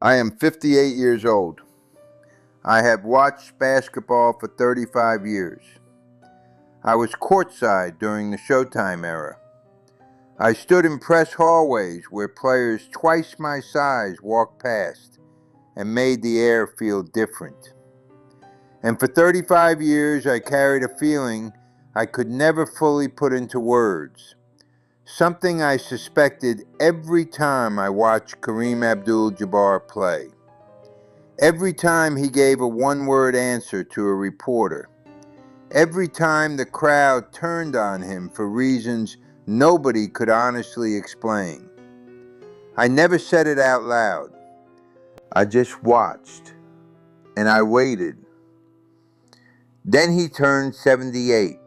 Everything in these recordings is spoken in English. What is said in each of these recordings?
I am 58 years old. I have watched basketball for 35 years. I was courtside during the Showtime era. I stood in press hallways where players twice my size walked past and made the air feel different. And for 35 years, I carried a feeling I could never fully put into words. Something I suspected every time I watched Kareem Abdul-Jabbar play. Every time he gave a one-word answer to a reporter. Every time the crowd turned on him for reasons nobody could honestly explain. I never said it out loud. I just watched, and I waited. Then he turned 78,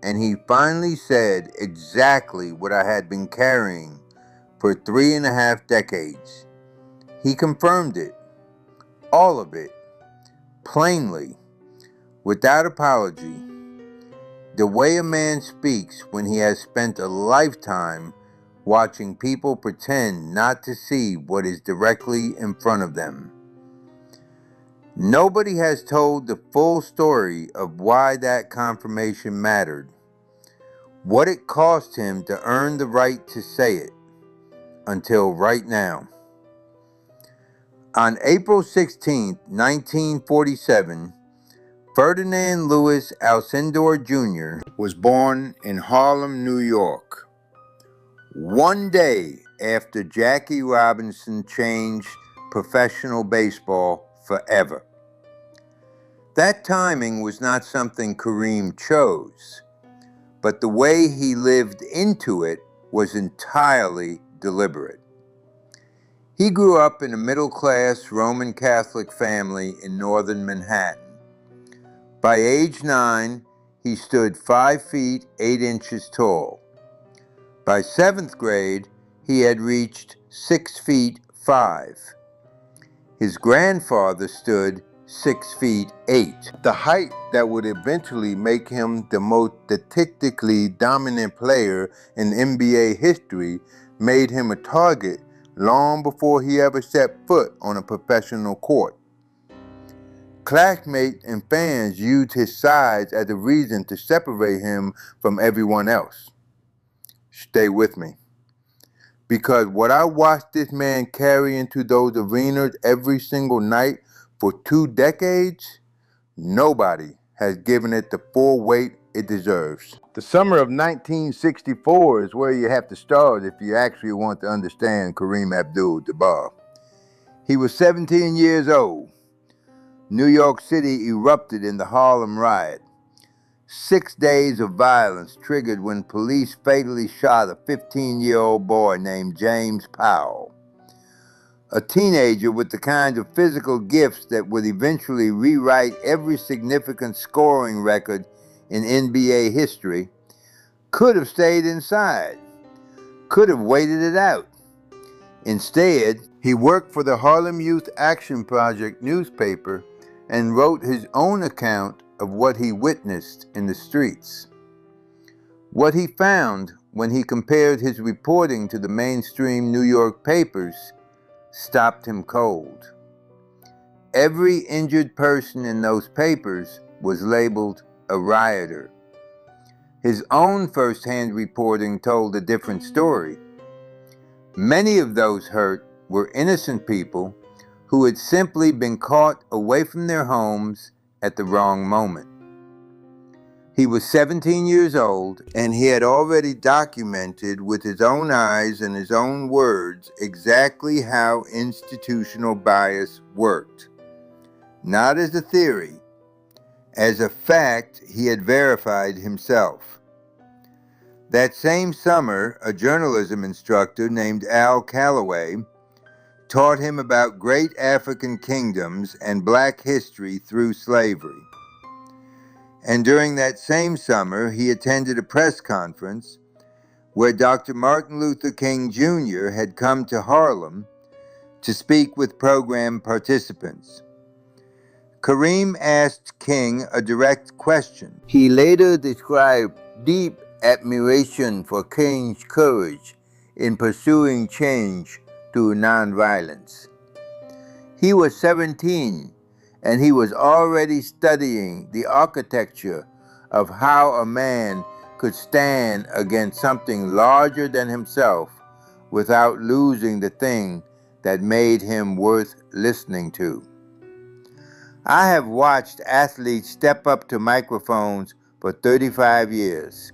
and he finally said exactly what I had been carrying for 3.5 decades. He confirmed it, all of it, plainly, without apology. The way a man speaks when he has spent a lifetime watching people pretend not to see what is directly in front of them. Nobody has told the full story of why that confirmation mattered, what it cost him to earn the right to say it, until right now. On April 16, 1947, Ferdinand Louis Alcindor Jr. was born in Harlem, New York. One day after Jackie Robinson changed professional baseball forever. That timing was not something Kareem chose, but the way he lived into it was entirely deliberate. He grew up in a middle-class Roman Catholic family in northern Manhattan. By age 9, he stood 5 feet 8 inches tall. By 7th grade, he had reached 6 feet 5. His grandfather stood 6 feet 8. The height that would eventually make him the most statistically dominant player in NBA history made him a target long before he ever set foot on a professional court. Classmates and fans used his size as a reason to separate him from everyone else. Stay with me. Because what I watched this man carry into those arenas every single night for 2 decades, nobody has given it the full weight it deserves. The summer of 1964 is where you have to start if you actually want to understand Kareem Abdul-Jabbar. He was 17 years old. New York City erupted in the Harlem riot. 6 days of violence triggered when police fatally shot a 15-year-old boy named James Powell, a teenager with the kind of physical gifts that would eventually rewrite every significant scoring record in NBA history. Could have stayed inside, could have waited it out. Instead, he worked for the Harlem Youth Action Project newspaper and wrote his own account of what he witnessed in the streets. What he found when he compared his reporting to the mainstream New York papers stopped him cold. Every injured person in those papers was labeled a rioter. His own first-hand reporting told a different story. Many of those hurt were innocent people who had simply been caught away from their homes at the wrong moment. He was 17 years old, and he had already documented with his own eyes and his own words exactly how institutional bias worked. Not as a theory, as a fact he had verified himself. That same summer, a journalism instructor named Al Calloway taught him about great African kingdoms and black history through slavery. And during that same summer, he attended a press conference where Dr. Martin Luther King Jr. had come to Harlem to speak with program participants. Kareem asked King a direct question. He later described deep admiration for King's courage in pursuing change through nonviolence. He was 17, and he was already studying the architecture of how a man could stand against something larger than himself without losing the thing that made him worth listening to. I have watched athletes step up to microphones for 35 years.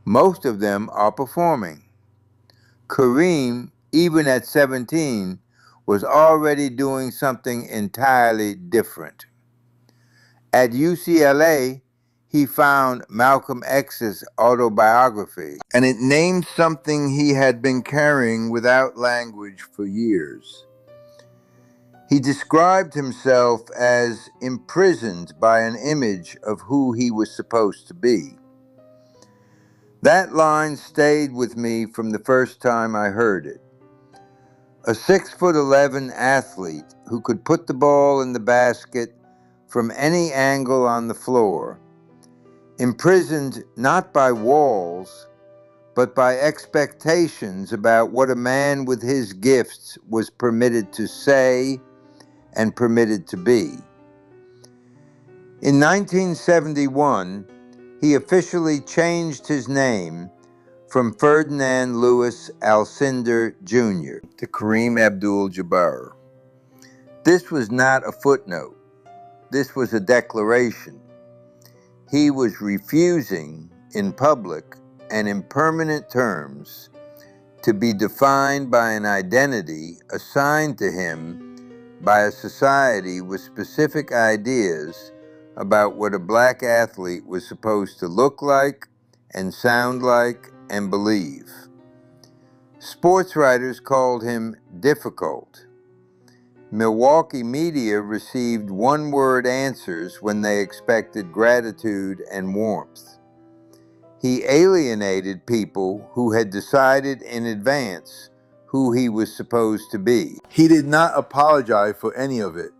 Most of them are performing. Kareem, even at 17, was already doing something entirely different. At UCLA, he found Malcolm X's autobiography, and it named something he had been carrying without language for years. He described himself as imprisoned by an image of who he was supposed to be. That line stayed with me from the first time I heard it. A 6'11" athlete who could put the ball in the basket from any angle on the floor, imprisoned not by walls, but by expectations about what a man with his gifts was permitted to say and permitted to be. In 1971, he officially changed his name from Ferdinand Louis Alcindor Jr. to Kareem Abdul-Jabbar. This was not a footnote. This was a declaration. He was refusing, in public and in permanent terms, to be defined by an identity assigned to him by a society with specific ideas about what a black athlete was supposed to look like and sound like and believe. Sports writers called him difficult. Milwaukee media received one-word answers when they expected gratitude and warmth. He alienated people who had decided in advance who he was supposed to be. He did not apologize for any of it.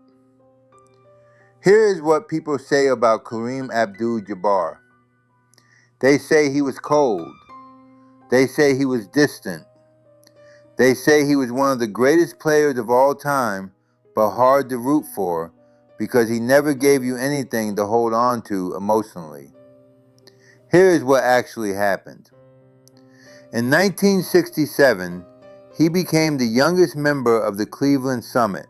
Here is what people say about Kareem Abdul-Jabbar. They say he was cold. They say he was distant. They say he was one of the greatest players of all time, but hard to root for because he never gave you anything to hold on to emotionally. Here is what actually happened. In 1967, he became the youngest member of the Cleveland Summit,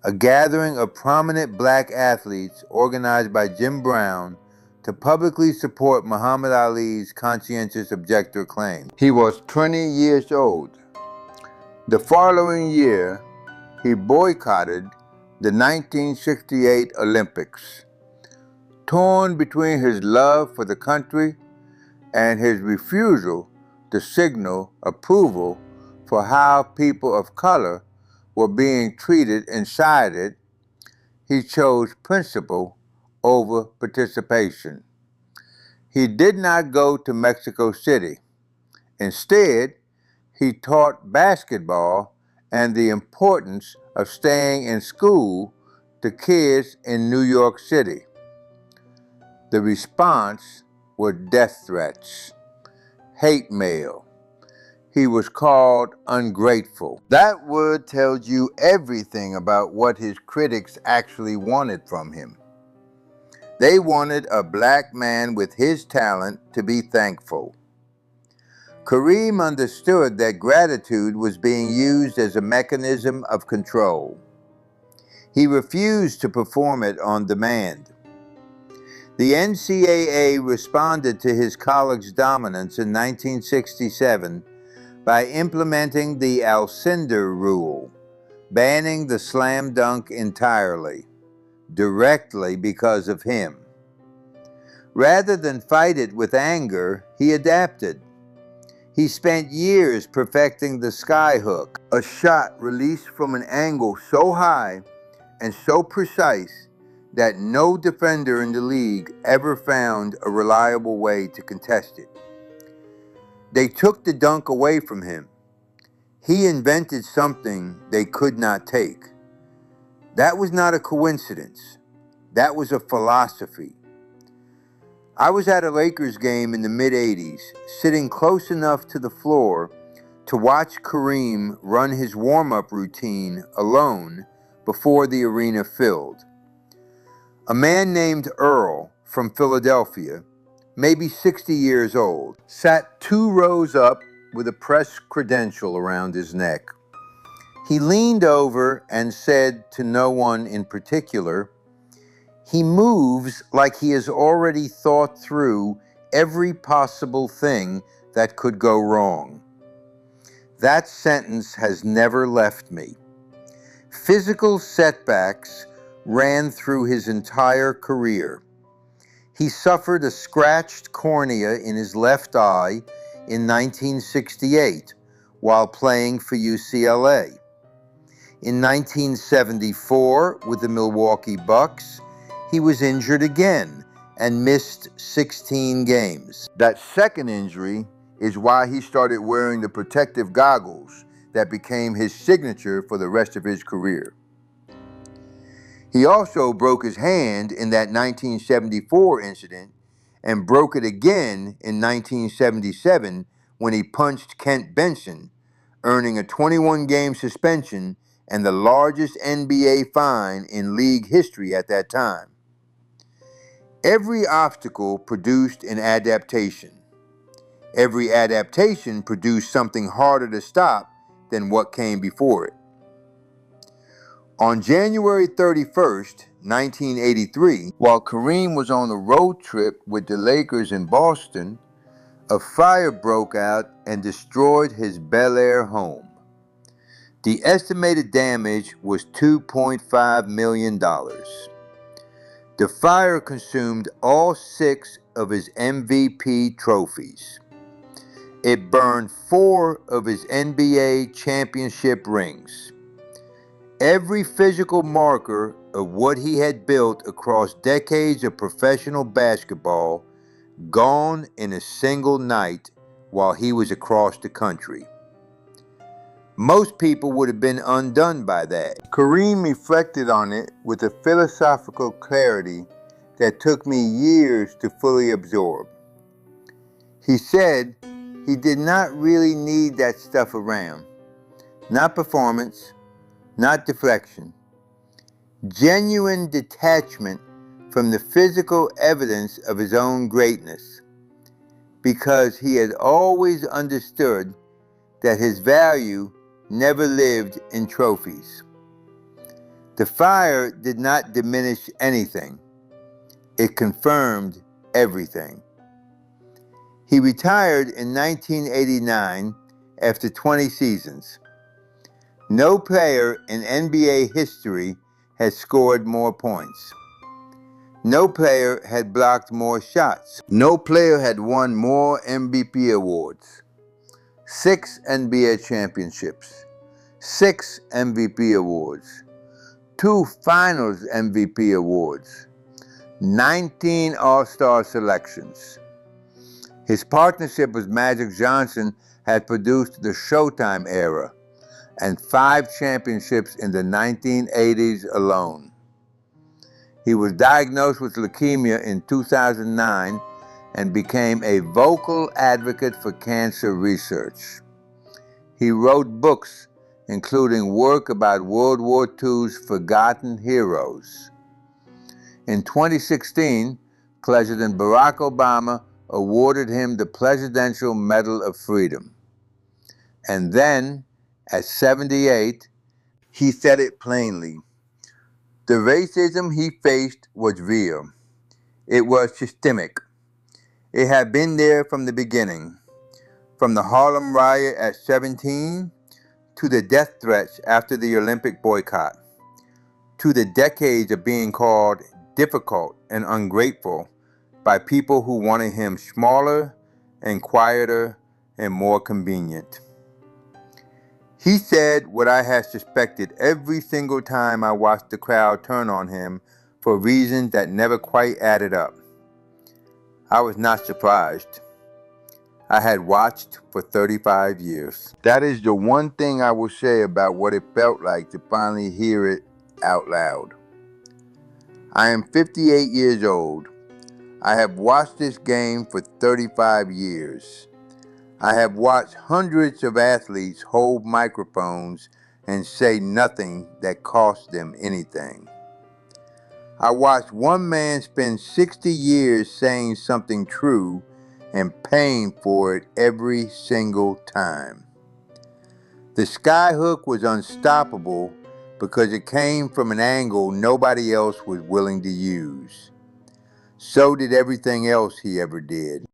a gathering of prominent black athletes organized by Jim Brown to publicly support Muhammad Ali's conscientious objector claim. He was 20 years old. The following year, he boycotted the 1968 Olympics. Torn between his love for the country and his refusal to signal approval for how people of color were being treated inside it, he chose principle over participation. He did not go to Mexico City. Instead, he taught basketball and the importance of staying in school to kids in New York City. The response were death threats, hate mail. He was called ungrateful. That word tells you everything about what his critics actually wanted from him. They wanted a black man with his talent to be thankful. Kareem understood that gratitude was being used as a mechanism of control. He refused to perform it on demand. The NCAA responded to his college dominance in 1967 by implementing the Alcindor rule, banning the slam dunk entirely, directly because of him. Rather than fight it with anger, he adapted. He spent years perfecting the skyhook, a shot released from an angle so high and so precise that no defender in the league ever found a reliable way to contest it. They took the dunk away from him. He invented something they could not take. That was not a coincidence. That was a philosophy. I was at a Lakers game in the mid-'80s, sitting close enough to the floor to watch Kareem run his warm-up routine alone before the arena filled. A man named Earl from Philadelphia, maybe 60 years old, sat 2 rows up with a press credential around his neck. He leaned over and said to no one in particular, "He moves like he has already thought through every possible thing that could go wrong." That sentence has never left me. Physical setbacks ran through his entire career. He suffered a scratched cornea in his left eye in 1968 while playing for UCLA. In 1974, with the Milwaukee Bucks, he was injured again and missed 16 games. That second injury is why he started wearing the protective goggles that became his signature for the rest of his career. He also broke his hand in that 1974 incident and broke it again in 1977 when he punched Kent Benson, earning a 21-game suspension and the largest NBA fine in league history at that time. Every obstacle produced an adaptation. Every adaptation produced something harder to stop than what came before it. On January 31st, 1983, while Kareem was on a road trip with the Lakers in Boston, a fire broke out and destroyed his Bel Air home. The estimated damage was $2.5 million. The fire consumed all 6 of his MVP trophies. It burned 4 of his NBA championship rings. Every physical marker of what he had built across decades of professional basketball gone in a single night while he was across the country. Most people would have been undone by that. Kareem reflected on it with a philosophical clarity that took me years to fully absorb. He said he did not really need that stuff around. Not performance, not deflection. Genuine detachment from the physical evidence of his own greatness, because he had always understood that his value never lived in trophies. The fire did not diminish anything. It confirmed everything. He retired in 1989 after 20 seasons. No player in NBA history had scored more points. No player had blocked more shots. No player had won more MVP awards. 6 NBA championships, 6 MVP awards, 2 Finals MVP awards, 19 All-Star selections. His partnership with Magic Johnson had produced the Showtime era and 5 championships in the 1980s alone. He was diagnosed with leukemia in 2009 and became a vocal advocate for cancer research. He wrote books, including work about World War II's forgotten heroes. In 2016, President Barack Obama awarded him the Presidential Medal of Freedom. And then, at 78, he said it plainly. The racism he faced was real. It was systemic. It had been there from the beginning, from the Harlem riot at 17 to the death threats after the Olympic boycott, to the decades of being called difficult and ungrateful by people who wanted him smaller and quieter and more convenient. He said what I had suspected every single time I watched the crowd turn on him for reasons that never quite added up. I was not surprised. I had watched for 35 years. That is the one thing I will say about what it felt like to finally hear it out loud. I am 58 years old. I have watched this game for 35 years. I have watched hundreds of athletes hold microphones and say nothing that cost them anything. I watched one man spend 60 years saying something true and paying for it every single time. The skyhook was unstoppable because it came from an angle nobody else was willing to use. So did everything else he ever did.